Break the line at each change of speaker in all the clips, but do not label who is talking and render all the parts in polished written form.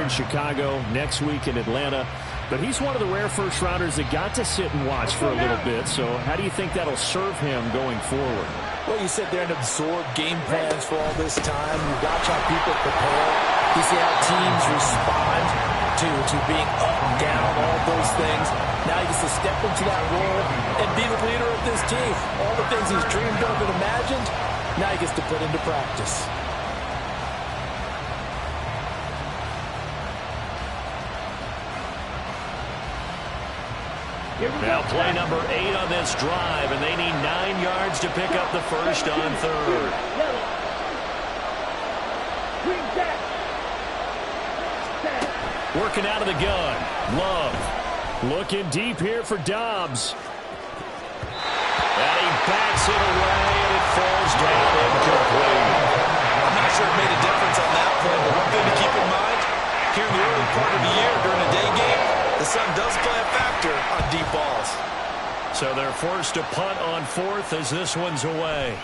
in Chicago, next week in Atlanta. But he's one of the rare first-rounders that got to sit and watch for a little bit. So how do you think that'll serve him going forward?
Well, you sit there and absorb game plans for all this time. You watch how people prepare. You see how teams respond to being up, down, all those things. Now he gets to step into that role and be the leader of this team. All the things he's dreamed of and imagined, now he gets to put into practice.
Now play number 8 on this drive, and they need 9 yards to pick up the first on third. Working out of the gun. Love. Looking deep here for Dobbs. And he backs it away, and it falls down incomplete.
I'm not sure it made a difference on that play, but one thing to keep in mind, here in the early part of the year during a day game, the sun does play a factor on deep balls.
So they're forced to punt on fourth as this one's away.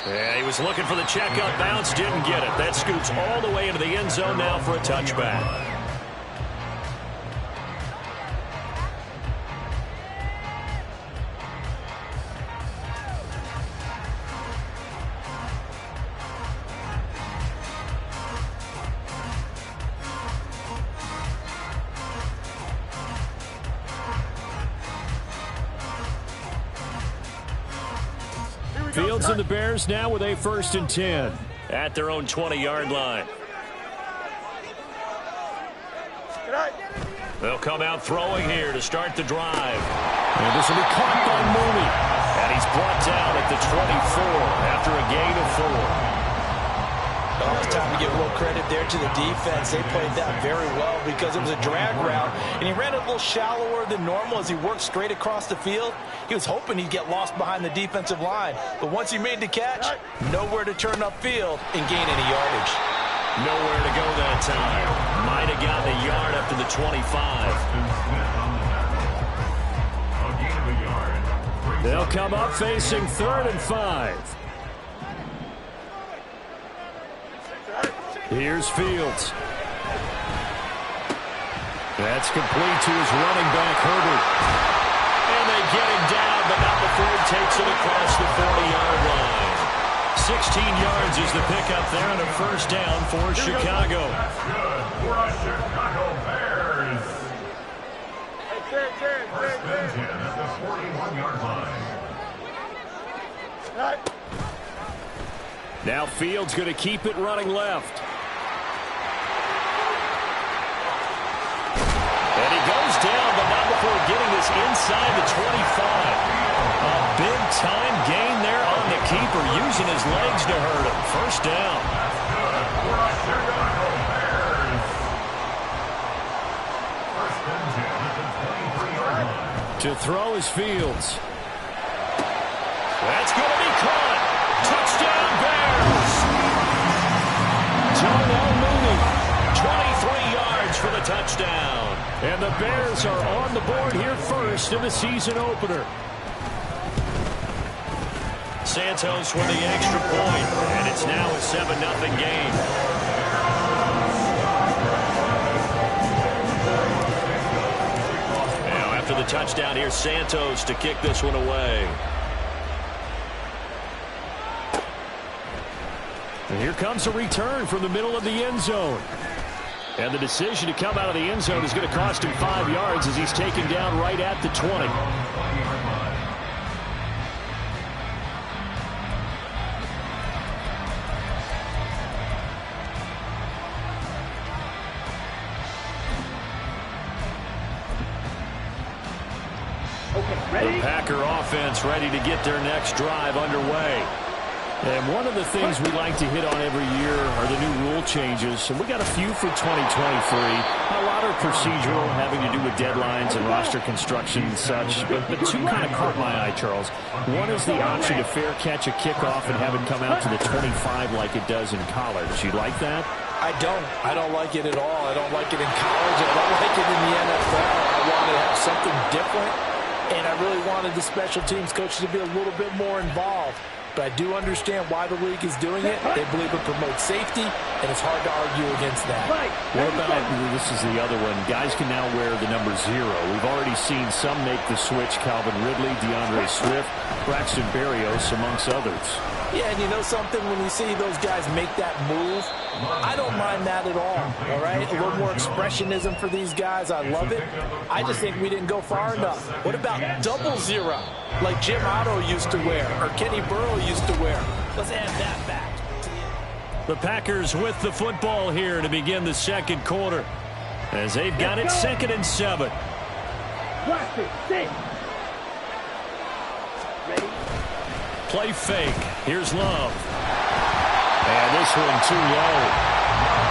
Yeah, he was looking for the checkup bounce, didn't get it. That scoots all the way into the end zone now for a touchback. Fields and the Bears now with a 1st and 10 at their own 20-yard line. They'll come out throwing here to start the drive. And this will be caught by Mooney. And he's brought down at the 24 after a gain of 4.
Well, it's time to give a little credit there to the defense. They played that very well because it was a drag route, and he ran a little shallower than normal as he worked straight across the field. He was hoping he'd get lost behind the defensive line, but once he made the catch, nowhere to turn upfield and gain any yardage.
Nowhere to go that time. Might have gotten a yard up to the 25. They'll come up facing 3rd and 5. Here's Fields. That's complete to his running back, Herbert. And they get him down, but not before he takes it across the 40-yard line. 16 yards is the pickup there on a 1st down for Chicago.
That's good for our Chicago Bears. First and 10 at the 41-yard line.
Now Fields going to keep it running left. And he goes down, but not before getting this inside the 25. A big-time gain there on the keeper, using his legs to hurt him. 1st down.
That's good for our Chicago Bears. First and 10 at the 23-yard line.
To throw is Fields. That's going to be caught. Touchdown, Bears. Darnell Mooney, 23 yards for the touchdown. And the Bears are on the board here first in the season opener. Santos with the extra point, and it's now a 7-0 game. Now after the touchdown, here's Santos to kick this one away. And here comes a return from the middle of the end zone. And the decision to come out of the end zone is going to cost him 5 yards as he's taken down right at the 20. The Packer offense ready to get their next drive underway. And one of the things we like to hit on every year are the new rule changes. And we got a few for 2023. A lot are procedural, having to do with deadlines and roster construction and such. But 2 kind of caught my eye, Charles. One is the option to fair catch a kickoff and have it come out to the 25 like it does in college. You like that?
I don't like it at all. I don't like it in college. I don't like it in the NFL. I want to have something different. And I really wanted the special teams coaches to be a little bit more involved. but I do understand why the league is doing it. They believe it promotes safety, and it's hard to argue against that.
What about, this is the other one, guys can now wear the number 0. We've already seen some make the switch, Calvin Ridley, DeAndre Swift, Braxton Berrios, amongst others.
Yeah, and you know something? When we see those guys make that move, I don't mind that at all right? A little more expressionism for these guys. I love it. I just think we didn't go far enough. What about 00, like Jim Otto used to wear or Kenny Burrow used to wear? Let's add that back.
The Packers with the football here to begin the second quarter, as they've got it 2nd and 7.
Watch it, stay. Ready?
Play fake. Here's Love. And this one too low.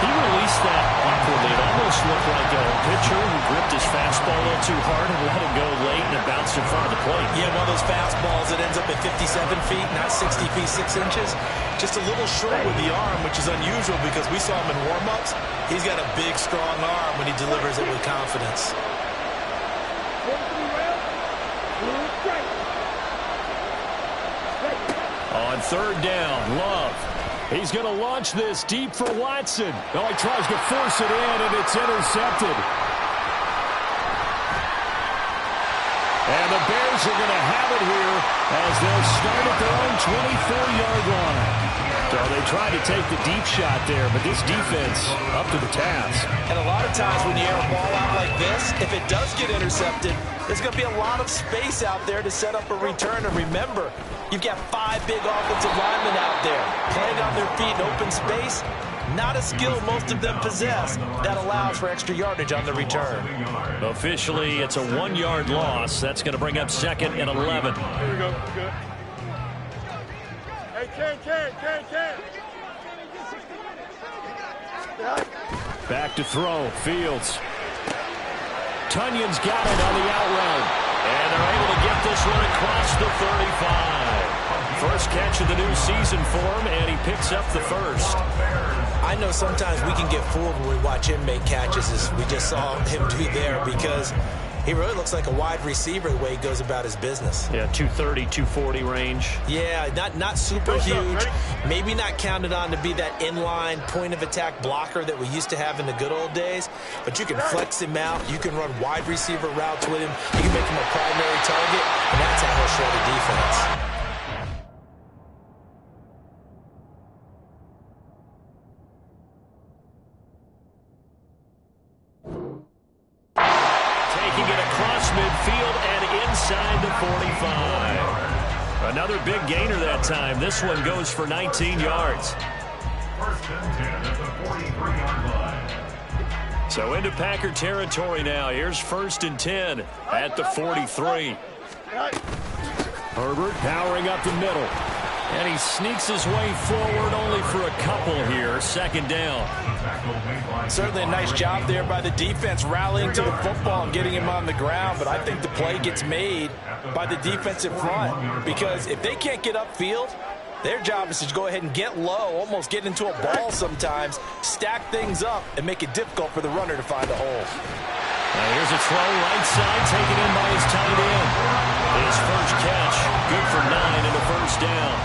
He released that awkwardly. It almost looked like a pitcher who gripped his fastball a little too hard and let it go late, and it bounced in front of the plate.
Yeah, one of those fastballs that ends up at 57 feet, not 60 feet, 6 inches. Just a little short with the arm, which is unusual because we saw him in warm-ups. He's got a big, strong arm when he delivers it with confidence.
On 3rd down, Love. He's going to launch this deep for Watson. Oh, he tries to force it in, and it's intercepted. And the Bears are going to have it here as they'll start at their own 24-yard line. So they tried to take the deep shot there, but this defense up to the task.
And a lot of times when you air a ball out like this, if it does get intercepted, there's going to be a lot of space out there to set up a return. And remember, you've got 5 big offensive linemen out there playing on their feet in open space. Not a skill most of them possess that allows for extra yardage on the return.
Officially, it's a 1-yard loss. That's going to bring up 2nd and 11.
Here we go. Good. Hey, Ken.
Back to throw. Fields. Tunyon's got it on the out route. And they're able to get this one across the 35. First catch of the new season for him, and he picks up the first.
I know sometimes we can get fooled when we watch him make catches, as we just saw him do there, because he really looks like a wide receiver the way he goes about his business.
Yeah, 230, 240 range.
Yeah, not super huge. Maybe not counted on to be that inline point-of-attack blocker that we used to have in the good old days. But you can flex him out. You can run wide receiver routes with him. You can make him a primary target, and that's how he'll shred a defense.
Midfield and inside the 45. Another big gainer that time. This one goes for 19 yards.
1st and 10 at the 43-yard line.
So into Packer territory now. Here's 1st and 10 at the 43. Herbert powering up the middle. And he sneaks his way forward only for a couple here. 2nd down.
Certainly a nice job there by the defense rallying to the football and getting him on the ground. But I think the play gets made by the defensive front, because if they can't get upfield, their job is to go ahead and get low, almost get into a ball sometimes, stack things up, and make it difficult for the runner to find a hole.
Now here's a throw right side, taken in by his tight end. His first catch, good for 9 and a 1st down.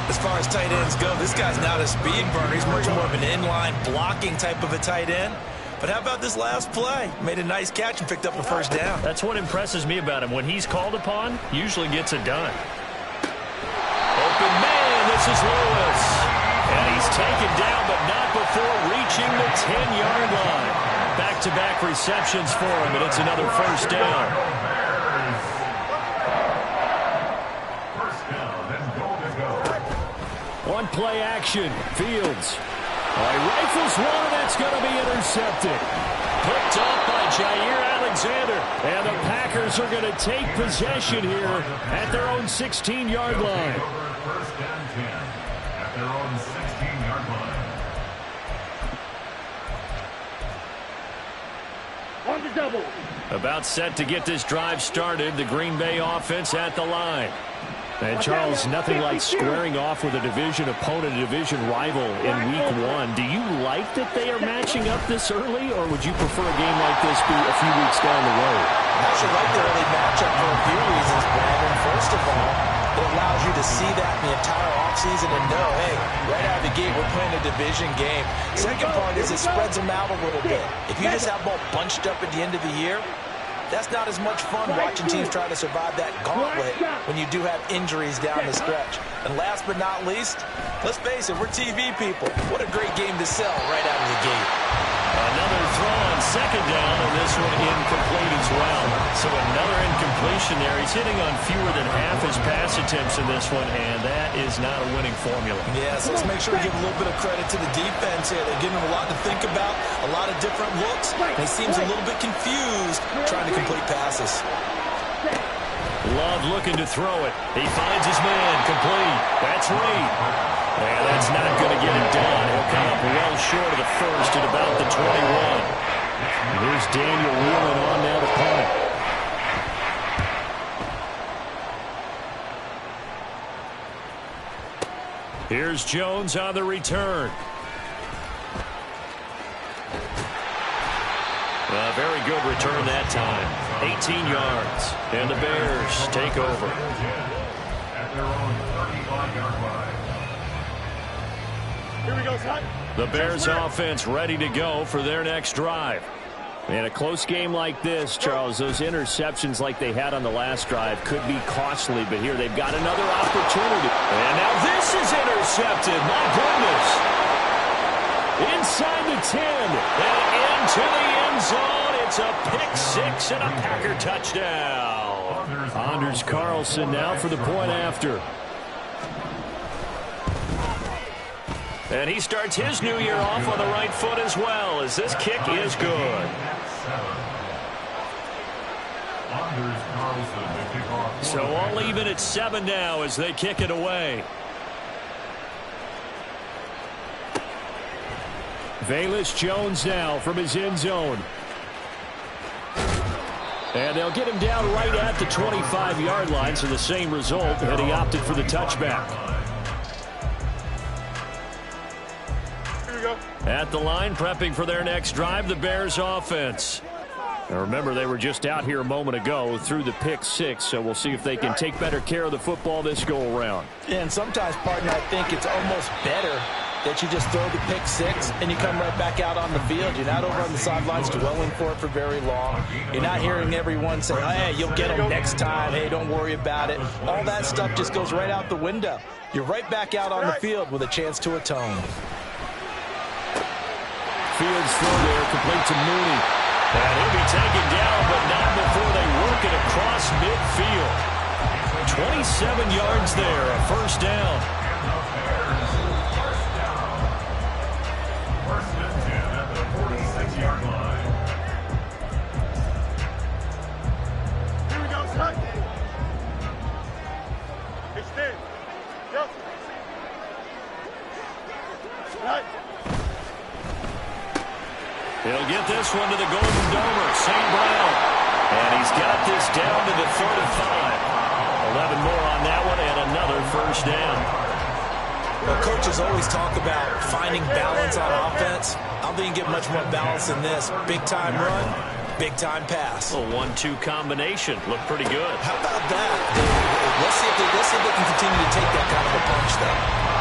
As far as tight ends go, this guy's not a speed burner. He's much more of an inline blocking type of a tight end. But how about this last play? Made a nice catch and picked up a 1st down.
That's what impresses me about him. When he's called upon, usually gets it done. Open man, this is Lewis. And he's taken down, but not before reaching the 10-yard line. Back-to-back receptions for him, and it's another 1st down. One play action. Fields. He rifles one, and it's going to be intercepted. Picked up by Jair Alexander. And the Packers are going to take possession here at their own 16-yard line.
1st and 10 at their own 16-yard line.
On the double.
About set to get this drive started. The Green Bay offense at the line. And Charles, nothing like squaring off with a division opponent, a division rival in week 1. Do you like that they are matching up this early, or would you prefer a game like this be a few weeks down the road?
I should like the early matchup for a few reasons, Brandon. First of all, It allows you to see that in the entire offseason and know, hey, right out of the gate, we're playing a division game. Second part is it spreads them out a little bit. If you just have them all bunched up at the end of the year, that's not as much fun watching teams try to survive that gauntlet when you do have injuries down the stretch. And last but not least, let's face it, we're TV people. What a great game to sell right out of the gate.
Another throw on second down, and this one incomplete as well. So another incompletion there. He's hitting on fewer than half his pass attempts in this one, and that is not a winning formula.
Yes, let's make sure we give a little bit of credit to the defense here. They're giving him a lot to think about, a lot of different looks. And he seems a little bit confused trying to complete passes.
Love looking to throw it. He finds his man, complete. That's Reed. And that's not going to get it done. He'll come up well short of the first at about the 21. And here's Daniel Whelan on now to punt. Here's Jones on the return. A very good return that time. 18 yards. And the Bears take over.
At their own 35-yard line.
Here we go, son.
The Bears offense ready to go for their next drive. In a close game like this, Charles, those interceptions like they had on the last drive could be costly, but here they've got another opportunity. And now this is intercepted. My goodness. Inside the 10 and into the end zone. It's a pick six and a Packer touchdown. Anders Carlson now for the point after. And he starts his new year off on the right foot as well, as this kick is good. So all even at 7 now as they kick it away. Velus Jones now from his end zone. And they'll get him down right at the 25-yard line, so the same result, and he opted for the touchback. At the line, prepping for their next drive, the Bears offense. Now remember, they were just out here a moment ago through the pick six, so we'll see if they can take better care of the football this go-around.
Yeah, and sometimes, partner, I think it's almost better that you just throw the pick six and you come right back out on the field. You're not over on the sidelines dwelling for it for very long. You're not hearing everyone say, oh, hey, you'll get them next time. Hey, don't worry about it. All that stuff just goes right out the window. You're right back out on the field with a chance to atone.
Fields throw there, complete to Mooney. And he'll be taken down, but not before they work it across midfield. 27 yards there, a first down.
First and 10 at the 46-yard line.
Here we go, son. Extend. Yep. Right.
He'll get this one to the Golden Domer, St. Brown. And he's got this down to the 35. 11 more on that one and another first down.
Well, coaches always talk about finding balance on offense. I don't think you get much more balance than this. Big-time run, big-time pass.
A 1-2 combination. Looked pretty good.
How about that? Let's see if they can continue to take that kind of a punch, though.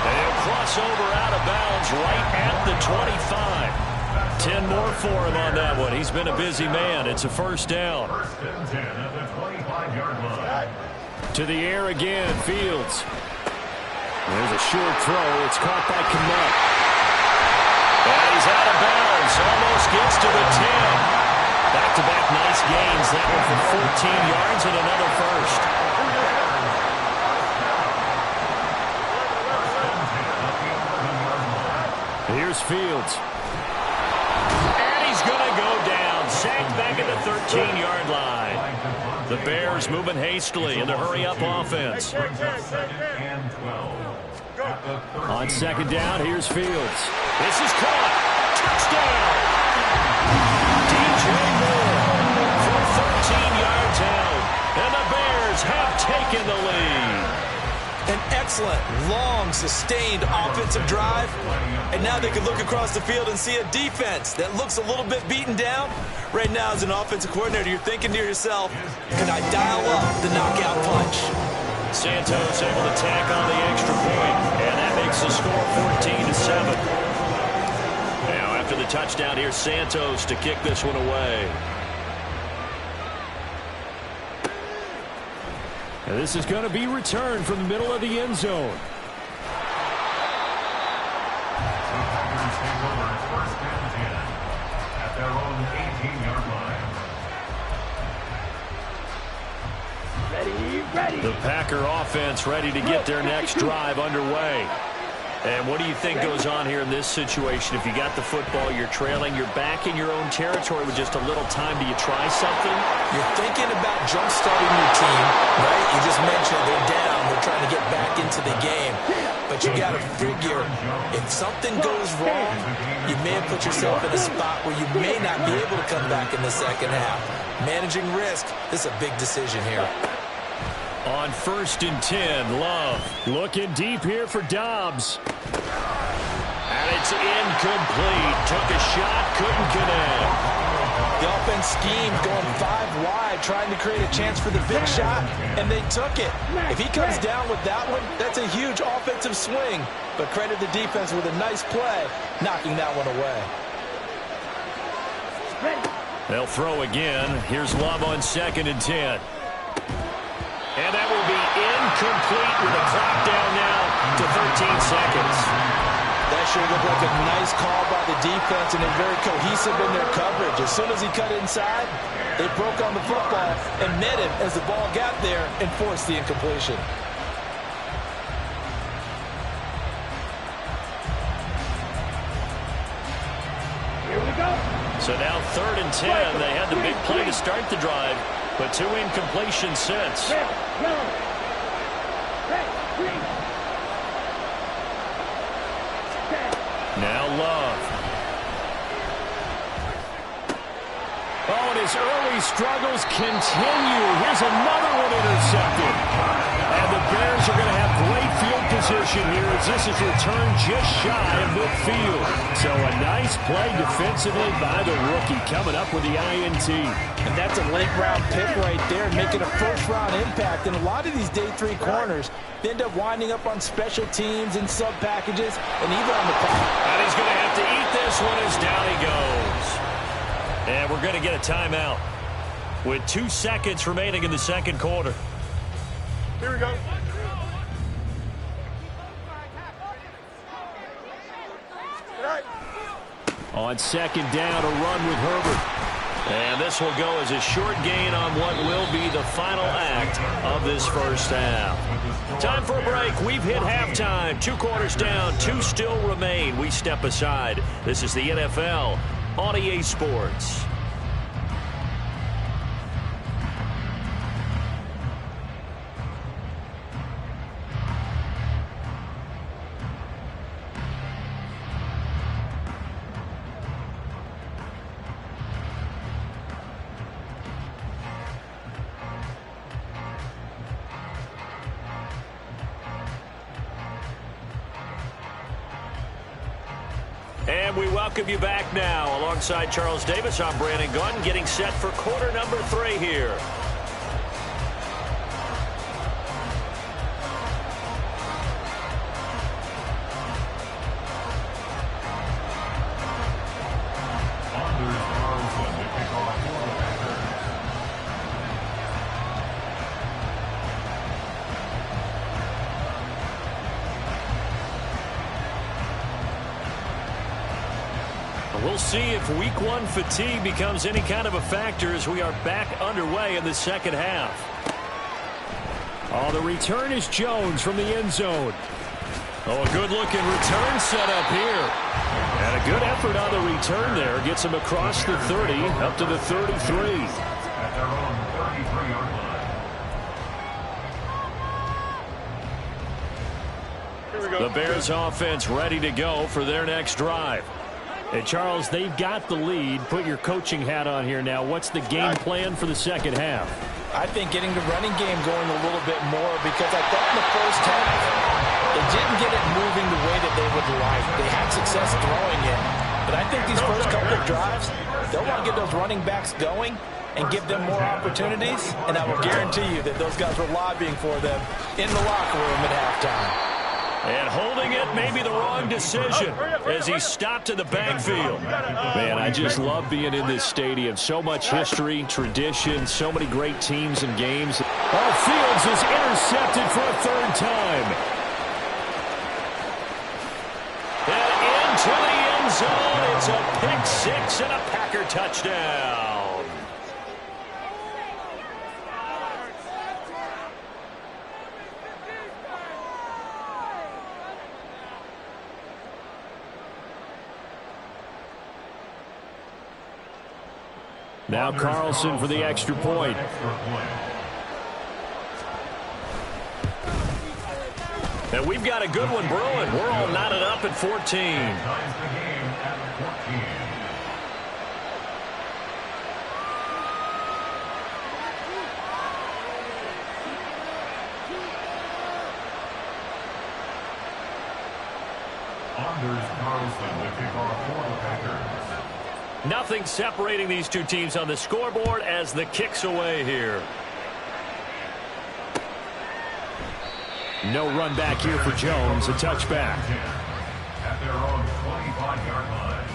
And he'll cross over out of bounds right at the 25. 10 more for him on that one. He's been a busy man. It's a first down.
First and 10 at the 25-yard line.
To the air again, Fields. There's a short throw. It's caught by Kmet. And he's out of bounds. Almost gets to the 10. Back-to-back nice gains. That one for 14 yards and another first. Here's Fields. And he's going to go down. Sacked back at the 13-yard line. The Bears moving hastily in the hurry-up offense. On second down, here's Fields. This is caught. Touchdown. DJ Moore for 13 yards out. And the Bears have taken the lead.
An excellent, long, sustained offensive drive. And now they can look across the field and see a defense that looks a little bit beaten down. Right now, as an offensive coordinator, you're thinking to yourself, can I dial up the knockout punch?
Santos able to tack on the extra point, and that makes the score 14-7. Now, after the touchdown, here's Santos to kick this one away. And this is going to be returned from the middle of the end zone.
First and 10 at their own 18-yard line.
Ready.
The Packer offense ready to get their next drive underway. And what do you think goes on here in this situation? If you got the football, you're trailing, you're back in your own territory with just a little time. Do you try something?
You're thinking about jump-starting your team, right? You just mentioned they're down. They're trying to get back into the game. But you got to figure, if something goes wrong, you may have put yourself in a spot where you may not be able to come back in the second half. Managing risk, this is a big decision here.
On 1st and 10, Love looking deep here for Dobbs. And it's incomplete. Took a shot, couldn't connect.
The offense scheme going 5 wide, trying to create a chance for the big shot, and they took it. If he comes down with that one, that's a huge offensive swing. But credit the defense with a nice play, knocking that one away.
They'll throw again. Here's Love on 2nd and 10. And that will be incomplete with a clock down now to 13 seconds.
That sure looked like a nice call by the defense, and they're very cohesive in their coverage. As soon as he cut inside, they broke on the football and met him as the ball got there and forced the incompletion.
Here we go.
So now 3rd and 10. They had the big play to start the drive, but 2 incompletions since.
Red, yellow. Red, green.
Now Love. Oh, and his early struggles continue. Here's another one intercepted. And the Bears are going to have great field position here as this is returned just shy of midfield. So a nice play defensively by the rookie coming up with the INT.
And that's a late-round pick right there, making a first-round impact. And a lot of these day 3 corners end up winding up on special teams and sub-packages and even on the pass.
And he's going to have to eat this one as down he goes. And we're going to get a timeout with 2 seconds remaining in the second quarter.
Here we go.
On 2nd down, a run with Herbert. And this will go as a short gain on what will be the final act of this first half. Time for a break. We've hit halftime. 2 quarters down, 2 still remain. We step aside. This is the NFL on EA Sports. And we welcome you back now. Alongside Charles Davis, I'm Brandon Gunn, getting set for quarter number 3 here. We'll see if week 1 fatigue becomes any kind of a factor as we are back underway in the second half. Oh, the return is Jones from the end zone. Oh, a good-looking return set up here. And a good effort on the return there. Gets him across the 30, up to the 33.
At their own 33-yard line.
Here we go.
The Bears offense ready to go for their next drive. And Charles, they've got the lead. Put your coaching hat on here now. What's the game plan for the second half?
I think getting the running game going a little bit more, because I thought in the first half they didn't get it moving the way that they would like. They had success throwing it. But I think these first couple of drives, they'll want to get those running backs going and give them more opportunities, and I will guarantee you that those guys were lobbying for them in the locker room at halftime.
And holding it may be the wrong decision as he stopped in the backfield. Man, I just love being in this stadium. So much history, tradition, so many great teams and games. Fields is intercepted for a third time. And into the end zone. It's a pick six and a Packer touchdown. Now Carlson for the extra point. And we've got a good one brewing. We're all knotted up at 14.
Anders Carlson to kick off for the Packers.
Nothing separating these two teams on the scoreboard as the kick's away here. No run back here for Jones. A touchback.
At their own 25-yard line.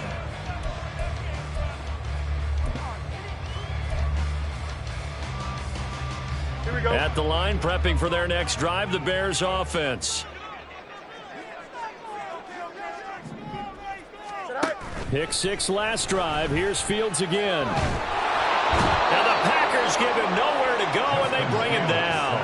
Here we go.
At the line, prepping for their next drive, the Bears offense. Pick six last drive. Here's Fields again. And the Packers give him nowhere to go, and they bring him down.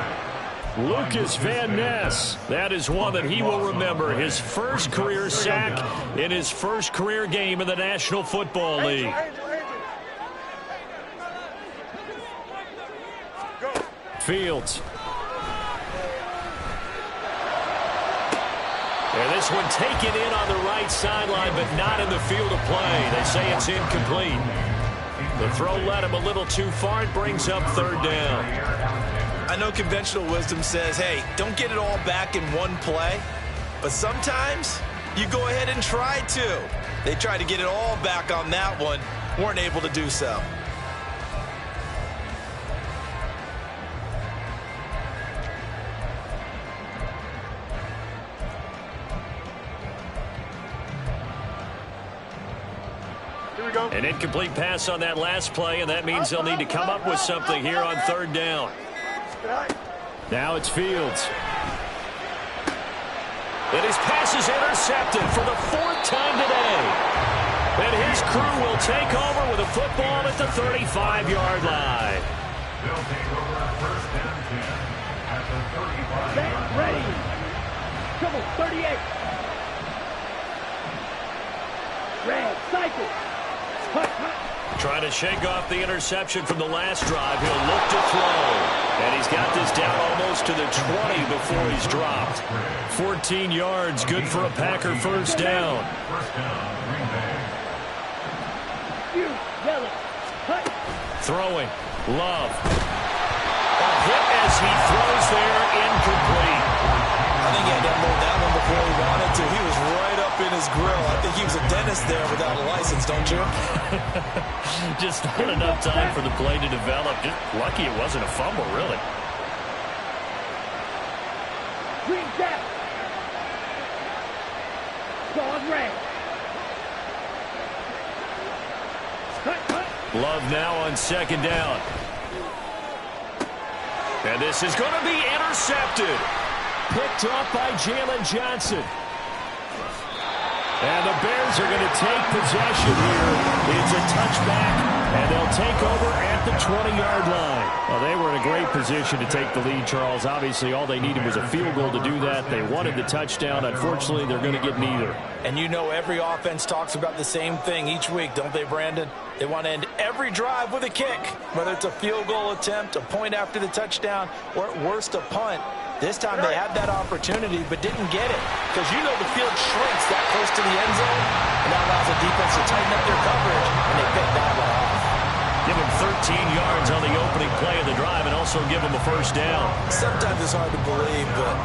Lucas Van Ness. That is one that he will remember. His first career sack in his first career game in the National Football League. Fields. And this one taken in on the right sideline, but not in the field of play. They say it's incomplete. The throw led him a little too far. It brings up third down.
I know conventional wisdom says, hey, don't get it all back in one play. But sometimes you go ahead and try to. They tried to get it all back on that one. Weren't able to do so.
An incomplete pass on that last play, and that means they'll need to come up with something here on third down. Now it's Fields. And his pass is intercepted for the fourth time today. And his crew will take over with a football at the 35-yard line.
They'll take over first and 10 at the 35-yard line.
Ready. Come on, 38. Red, cycle.
Trying to shake off the interception from the last drive. He'll look to throw. And he's got this down almost to the 20 before he's dropped. 14 yards, good for a Packer first down. Throwing. Love. A hit as he throws there, incomplete.
I think he had to unload that one before he wanted to. He was right up in his grill. I think he was a dentist there without a license, don't you?
Just not enough time for the play to develop. Just lucky it wasn't a fumble, really.
Green down. Dog red.
Love now on second down. And this is going to be intercepted. Picked up by Jalen Johnson. And the Bears are going to take possession here. It's a touchback, and they'll take over at the 20-yard line. Well, they were in a great position to take the lead, Charles. Obviously, all they needed was a field goal to do that. They wanted the touchdown. Unfortunately, they're going to get neither.
And you know every offense talks about the same thing each week, don't they, Brandon? They want to end every drive with a kick, whether it's a field goal attempt, a point after the touchdown, or at worst, a punt. This time they had that opportunity but didn't get it because you know the field shrinks that close to the end zone, and that allows the defense to tighten up their coverage, and they pick that one off.
Give him 13 yards on the opening play of the drive and also give him a first down.
Sometimes it's hard to believe, but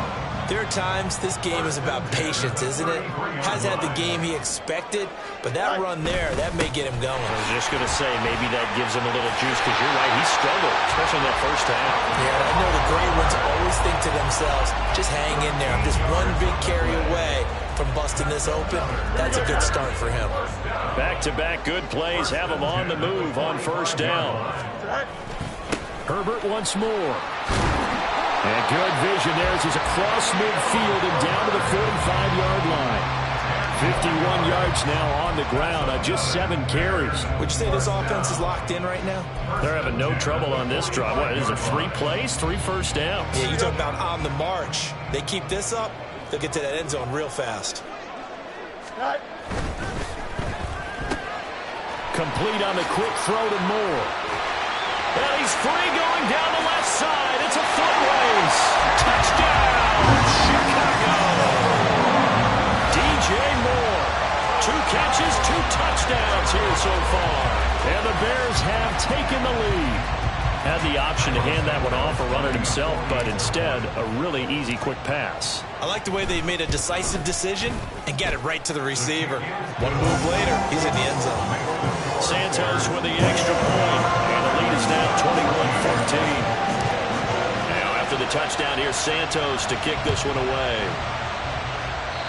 There are times this game is about patience, isn't it? Has had the game he expected, but that run there, that may get him going.
I was just going to say, maybe that gives him a little juice, because you're right, he struggled, especially in that first half.
Yeah, and I know the great ones always think to themselves, just hang in there. I'm just one big carry away from busting this open. That's a good start for him.
Back-to-back good plays have him on the move on first down. Herbert once more. And good vision there as he's across midfield and down to the 45-yard line. 51 yards now on the ground on just 7 carries.
Would you say this offense is locked in right now?
They're having no trouble on this drive. What, is it 3 plays, 3 first downs?
Yeah, you talk about on the march. They keep this up, they'll get to that end zone real fast.
Complete on the quick throw to Moore. And he's free going down the left side. It's a foot race. Touchdown, Chicago. DJ Moore. 2 catches, 2 touchdowns here so far. And the Bears have taken the lead. Had the option to hand that one off or run it himself, but instead, a really easy quick pass.
I like the way they made a decisive decision and got it right to the receiver. One move later, he's in the end zone.
Santos with the extra point, and the lead is now 21-14. Now, after the touchdown, here's Santos to kick this one away.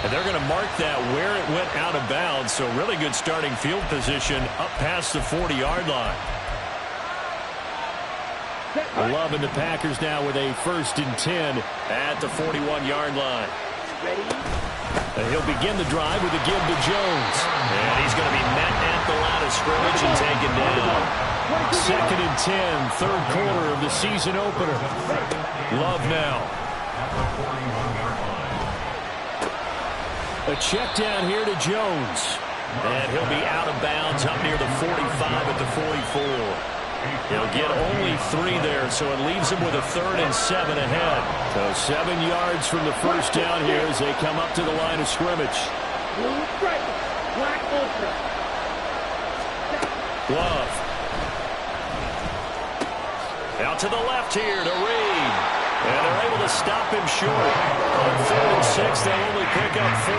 And they're going to mark that where it went out of bounds, so really good starting field position up past the 40-yard line. Love and the Packers now with a 1st and 10 at the 41-yard line. And he'll begin the drive with a give to Jones. And he's going to be met at the line of scrimmage and taken down. 2nd and 10, 3rd quarter of the season opener. Love now. A check down here to Jones. And he'll be out of bounds up near the 45 at the 44. He'll get only 3 there, so it leaves him with a 3rd and 7 ahead. So 7 yards from the first down here as they come up to the line of scrimmage. Love. Out to the left here to Reed. And they're able to stop him short. On 3rd and 6, they'll only pick up 4.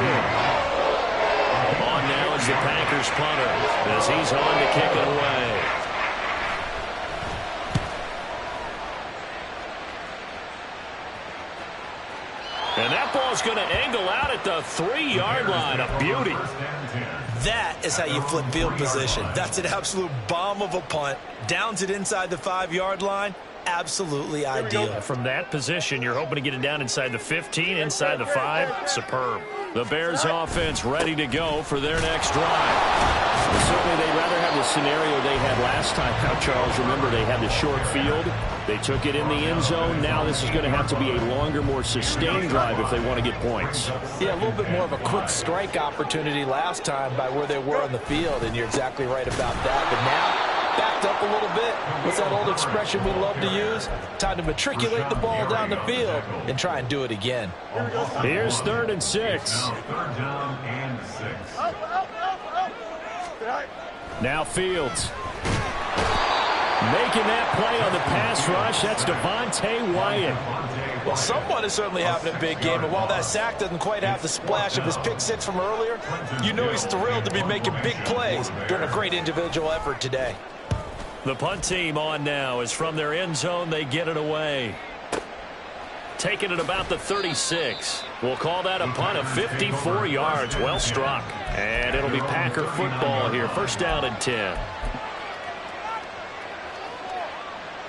On now is the Packers punter as he's on to kick it away. And that ball's going to angle out at the 3-yard line. A beauty.
That is how you flip field position. That's an absolute bomb of a punt. Downs it inside the 5-yard line. Absolutely ideal.
From that position, you're hoping to get it down inside the 15, inside the 5. Superb. The Bears offense ready to go for their next drive. Well, certainly they'd rather have the scenario they had last time. Now, Charles, remember they had the short field. They took it in the end zone. Now this is going to have to be a longer, more sustained drive if they want to get points.
Yeah, a little bit more of a quick strike opportunity last time by where they were on the field, and you're exactly right about that. But now, backed up a little bit. What's that old expression we love to use? Time to matriculate the ball down the field and try and do it again.
Here's 3rd and 6. Now Fields. Making that play on the pass rush, that's Devontae Wyatt.
Well, someone is certainly having a big game, and while that sack doesn't quite have the splash of his pick 6 from earlier, you know he's thrilled to be making big plays during a great individual effort today.
The punt team on now is from their end zone. They get it away. Taking it about the 36. We'll call that a punt of 54 yards. Well struck. And it'll be Packer football here. 1st down and 10.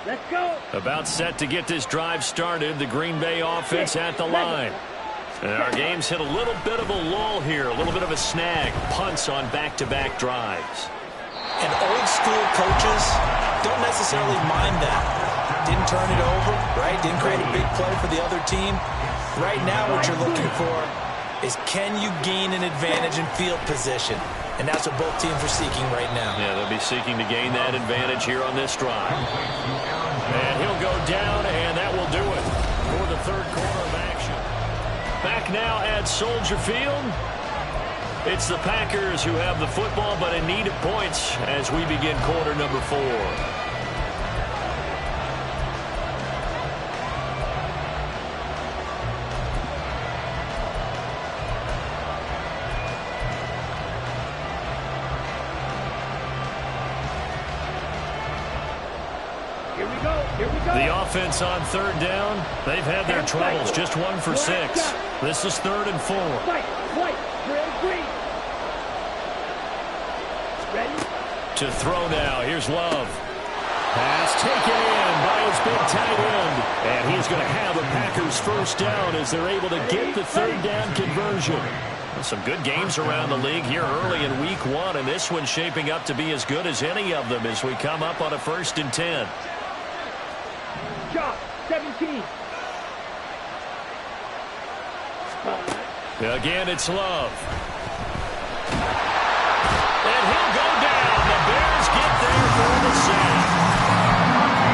Let's go.
About set to get this drive started. The Green Bay offense at the line. And our game's hit a little bit of a lull here. A little bit of a snag. Punts on back-to-back drives.
And old school coaches don't necessarily mind that. Didn't turn it over, right? Didn't create a big play for the other team. Right now what you're looking for is can you gain an advantage in field position? And that's what both teams are seeking right now.
Yeah, they'll be seeking to gain that advantage here on this drive. And he'll go down, and that will do it for the 3rd quarter of action. Back now at Soldier Field. It's the Packers who have the football, but in need of points as we begin quarter number 4.
Here we go. Here we go.
The offense on third down, they've had their troubles. Just 1 for 6. This is 3rd and 4.
White, red, green. Ready?
To throw now. Here's Love. Pass taken in by his big tight end. And he's going to have a Packers first down as they're able to get the third down conversion. Some good games around the league here early in week 1, and this one's shaping up to be as good as any of them as we come up on a 1st and 10.
Chop, 17.
Again, it's Love. And he'll go down. The Bears get there for the sack.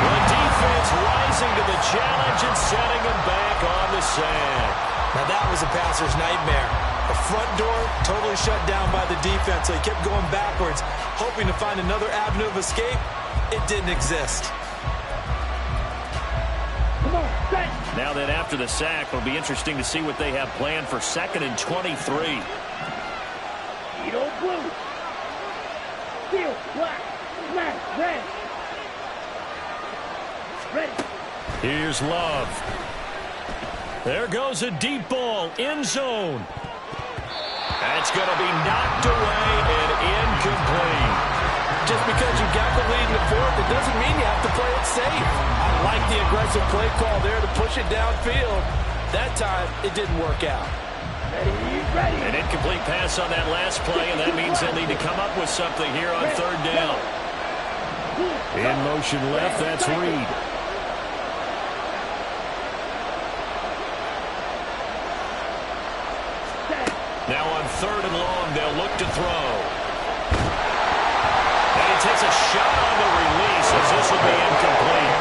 The defense rising to the challenge and setting him back on the sack.
Now that was a passer's nightmare. The front door totally shut down by the defense, so he kept going backwards, hoping to find another avenue of escape. It didn't exist.
Come on, set.
Now then, after the sack, it'll be interesting to see what they have planned for 2nd and 23.
Edo blue. Steel, black, black, red. Ready.
Here's Love. There goes a deep ball, end zone. That's going to be knocked away and incomplete.
Just because you got the lead in the 4th, it doesn't mean you have to play it safe. I like the aggressive play call there to push it downfield. That time, it didn't work out.
Ready.
An incomplete pass on that last play, and that means they'll need to come up with something here on 3rd down. In motion left, that's Reed. Now on 3rd and long, they'll look to throw. And he takes a shot on the release as this will be incomplete.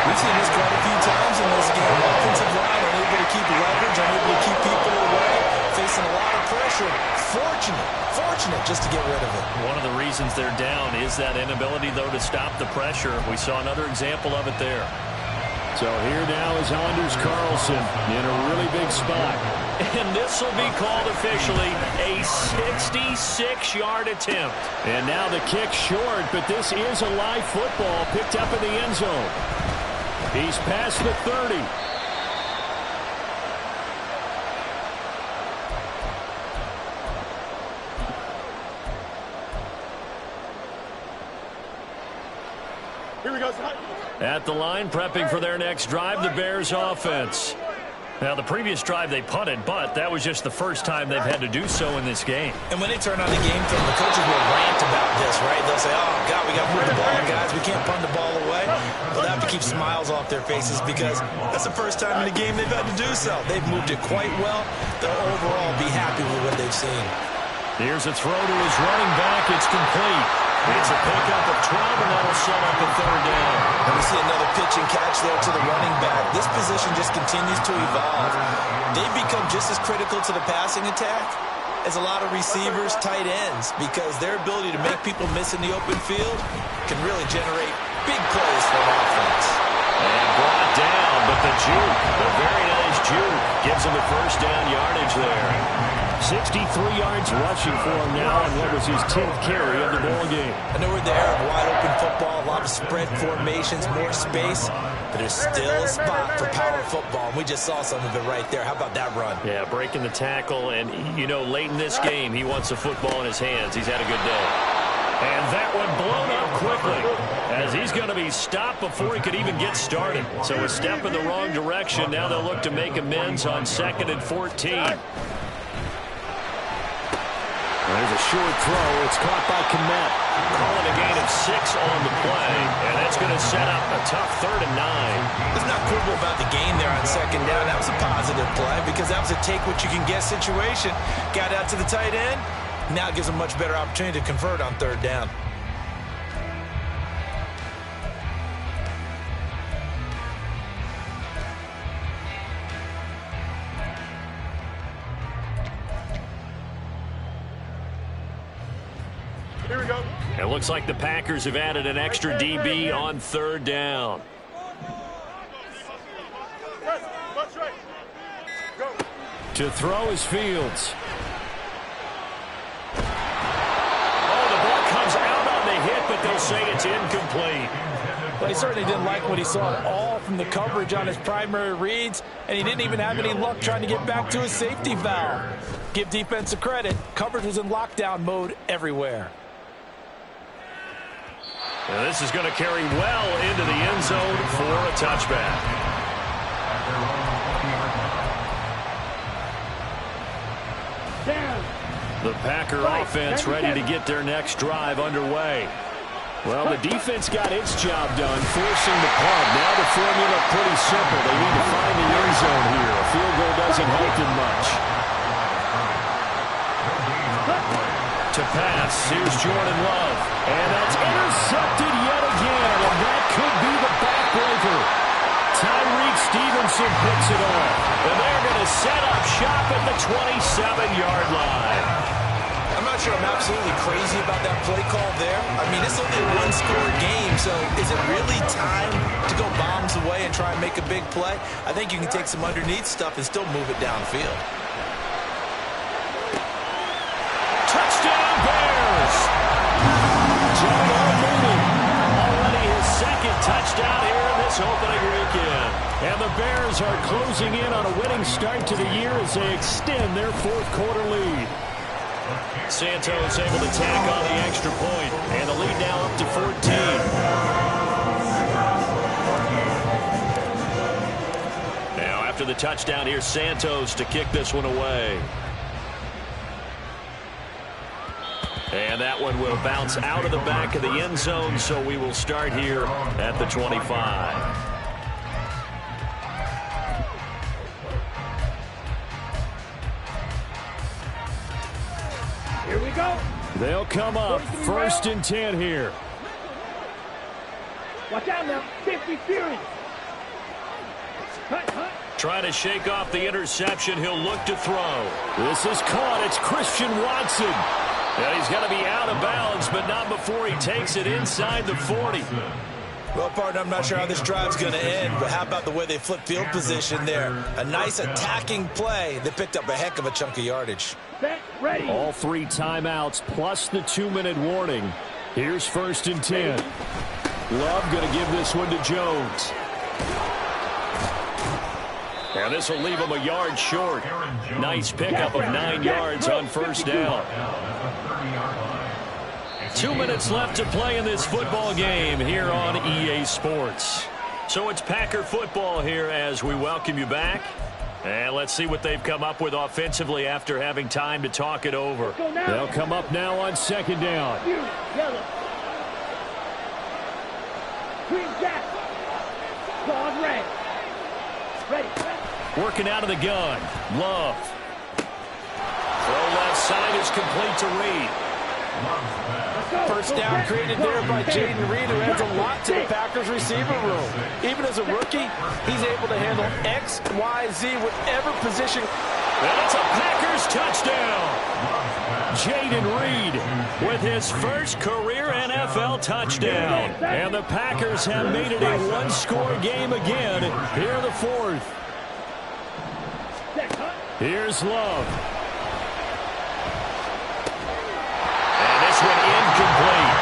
We've seen this quite a few times in this game. Offensive line unable to keep leverage, unable to keep people away, facing a lot of pressure. Fortunate just to get rid of it.
One of the reasons they're down is that inability, though, to stop the pressure. We saw another example of it there. So here now is Anders Carlson in a really big spot. And this will be called officially a 66-yard attempt. And now the kick short, but this is a live football picked up in the end zone. He's past the 30.
Here we go, son.
At the line, prepping for their next drive, the Bears offense. Now, the previous drive they punted, but that was just the first time they've had to do so in this game.
And when they turn on the game film, the coaches will rant about this, right? They'll say, oh, God, we got to move the ball, guys. We can't punt the ball away. They'll have to keep smiles off their faces because that's the first time in the game they've had to do so. They've moved it quite well. They'll overall be happy with what they've seen.
Here's a throw to his running back. It's complete. It's a pickup of 12, and that'll set up a 3rd down.
And we see another pitch and catch there to the running back. This position just continues to evolve. They've become just as critical to the passing attack as a lot of receivers, tight ends, because their ability to make people miss in the open field can really generate big plays for an offense.
And brought down, but the juke, the very nice juke, gives him the first down yardage there. 63 yards rushing for him now, and what was his 10th carry of the ball game.
I know we're there, wide open football, a lot of spread formations, more space, but there's still a spot for power football, and we just saw some of it right there. How about that run?
Yeah, breaking the tackle, and, you know, late in this game, he wants the football in his hands. He's had a good day. And that one blown up quickly as he's going to be stopped before he could even get started. So a step in the wrong direction. Now they'll look to make amends on 2nd and 14. There's a short throw. It's caught by Kmet. Calling a gain of 6 on the play. And that's going to set up a tough 3rd and 9.
Let's not quibble about the gain there on 2nd down. That was a positive play because that was a take-what-you-can-get situation. Got out to the tight end. Now it gives a much better opportunity to convert on 3rd down.
Here we go.
It looks like the Packers have added an extra DB on 3rd down. To throw is Fields. Oh, the ball comes out on the hit, but back, they'll say it's incomplete.
Well, he certainly didn't like what he saw at all from the coverage on his primary reads, and he didn't even have any luck trying to get back to his safety valve. Give defense a credit. Coverage was in lockdown mode everywhere.
And this is going to carry well into the end zone for a touchback. The Packer offense ready to get their next drive underway. Well, the defense got its job done, forcing the punt. Now the formula pretty simple. They need to find the end zone here. A field goal doesn't help them much. To pass, here's Jordan Love. And that's intercepted yet again, and that could be the backbreaker. Tyreek Stevenson picks it off. And they're going to set up shop at the 27-yard line.
I'm not sure I'm absolutely crazy about that play call there. I mean, it's only a one-score game, so is it really time to go bombs away and try and make a big play? I think you can take some underneath stuff and still move it downfield.
Touchdown, Bears! Jamaal Mooney, already his second touchdown here in this opening weekend. And the Bears are closing in on a winning start to the year as they extend their fourth-quarter lead. Santos able to tack on the extra point, and the lead now up to 14. Now after the touchdown, here's Santos to kick this one away. And that one will bounce out of the back of the end zone, so we will start here at the 25.
Here we go.
They'll come up first and 10 here.
Watch out now. 50 Fury. Cut.
Trying to shake off the interception. He'll look to throw. This is caught. It's Christian Watson. Yeah, he's going to be out of bounds, but not before he takes it inside the 40.
Well, partner, I'm not sure how this drive's going to end, but how about the way they flip field position there? A nice attacking play that picked up a heck of a chunk of yardage.
Set, ready.
All 3 timeouts plus the 2-minute warning. Here's first and 10. Love going to give this one to Jones. And this will leave him a yard short. Nice pickup of 9 yards on first down. 2 minutes left to play in this football game here on EA Sports. So it's Packer football here as we welcome you back. And let's see what they've come up with offensively after having time to talk it over. They'll come up now on second down.
Yellow. Green jack. Dog red. Ready.
Working out of the gun. Love. Throw left side is complete to Reed.
First down created there by Jaden Reed, who adds a lot to the Packers receiver room. Even as a rookie, he's able to handle X, Y, Z, whatever position.
That's a Packers touchdown. Jaden Reed with his first career NFL touchdown. And the Packers have made it a one-score game again here in the fourth. Here's Love. And this one incomplete.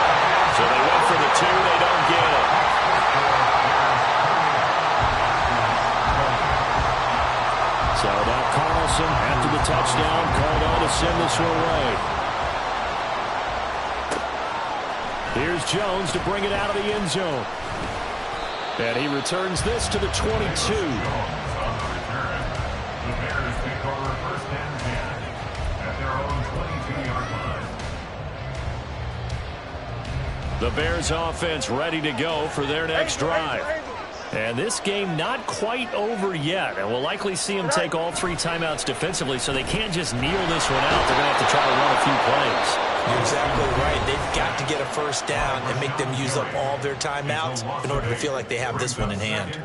So they went for the 2. They don't get it. So now Carlson, after the touchdown, called on to send this one away. Here's Jones to bring it out of the end zone. And he returns this to the 22. The Bears offense ready to go for their next drive. And this game not quite over yet. And we'll likely see them take all 3 timeouts defensively, so they can't just kneel this one out. They're going to have to try to run a few plays.
You're exactly right. They've got to get a first down and make them use up all their timeouts in order to feel like they have this one in hand.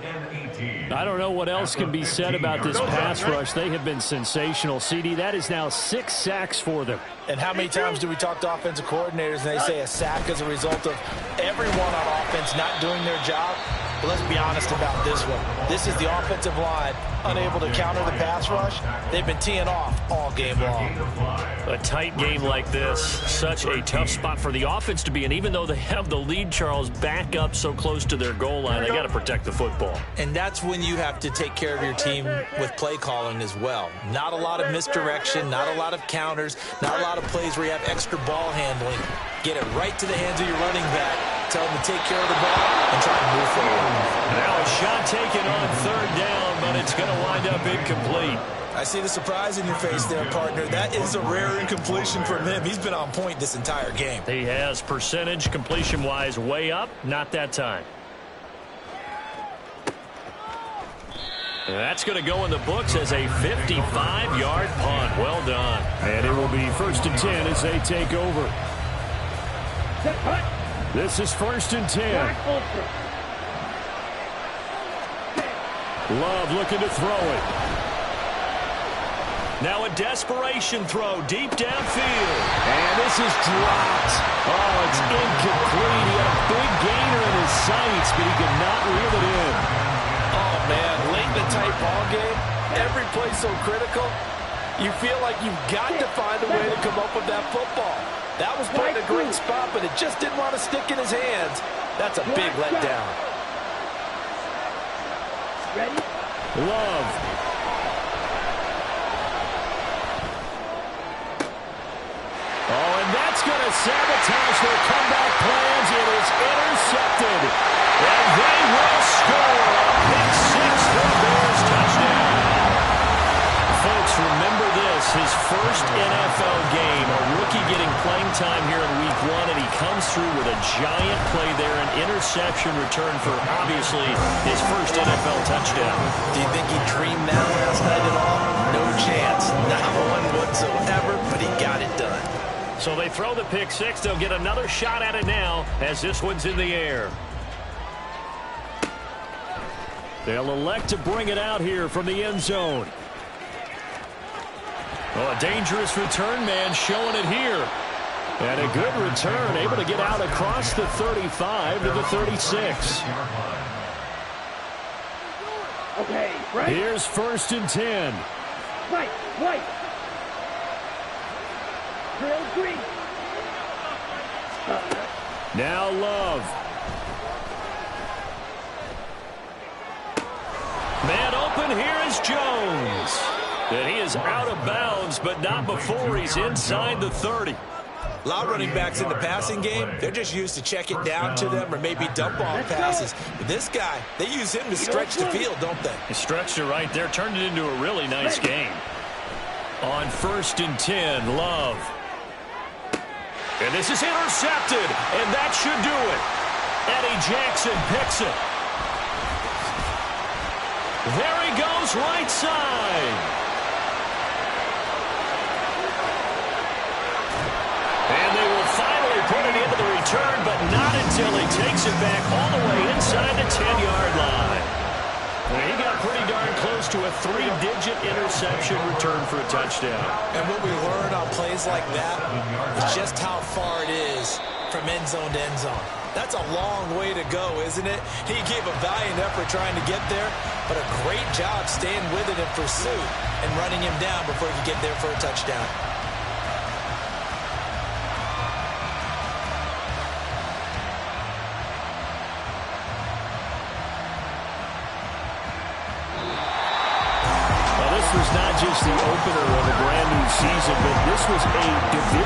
I don't know what else can be said about this pass rush. They have been sensational. CD, that is now 6 sacks for them.
And how many times do we talk to offensive coordinators and they say a sack as a result of everyone on offense not doing their job? But let's be honest about this one. This is the offensive line unable to counter the pass rush. They've been teeing off all game long.
A tight game like this, such a tough spot for the offense to be in. Even though they have the lead, Charles, back up so close to their goal line, they got to protect the football.
And that's when you have to take care of your team with play calling as well. Not a lot of misdirection, not a lot of counters, not a lot of plays where you have extra ball handling. Get it right to the hands of your running back. Tell them to take care of the ball and try to move forward.
Now a shot taken on third down, but it's going to wind up incomplete.
I see the surprise in your face there, partner. That is a rare incompletion from him. He's been on point this entire game.
He has percentage completion-wise way up, not that time. That's going to go in the books as a 55-yard punt. Well done. And it will be 1st and 10 as they take over. This is 1st and 10. Love looking to throw it. Now a desperation throw deep downfield. And this is dropped. Oh, it's incomplete. He had a big gainer in his sights, but he could not reel it in.
Oh, man, late in the tight ball game, every play so critical, you feel like you've got to find a way to come up with that football. That was put in a great spot, but it just didn't want to stick in his hands. That's a big letdown.
Ready?
Love. Oh, and that's going to sabotage their comeback plans. It is intercepted. And they will score a pick six for the Bears touchdown. Folks, remember this, his first NFL game, a rookie getting playing time here in week 1, and he comes through with a giant play there, an interception return for, obviously, his first NFL touchdown.
Do you think he dreamed that last night at all? No chance. Not one whatsoever, but he got it done.
So they throw the pick six. They'll get another shot at it now as this one's in the air. They'll elect to bring it out here from the end zone. Oh, a dangerous return man showing it here. And a good return, able to get out across the 35 to the 36.
Okay, right?
Here's 1st and 10.
Right, right. Drill green.
Now Love. Man open, here is Jones. And he is out of bounds, but not before he's inside the 30.
A lot of running backs in the passing game, they're just used to check it down to them or maybe dump off passes. But this guy, they use him to stretch the field, don't they?
He stretched it right there, turned it into a really nice game. On 1st and 10, Love. And this is intercepted, and that should do it. Eddie Jackson picks it. There he goes, right side. And they will finally put it into the return, but not until he takes it back all the way inside the 10-yard line. And he got pretty darn close to a 3-digit interception return for a touchdown.
And what we learn on plays like that is just how far it is from end zone to end zone. That's a long way to go, isn't it? He gave a valiant effort trying to get there, but a great job staying with it in pursuit and running him down before he could get there for a touchdown.
Well, this was not just the opener of a brand new season, but this was a division.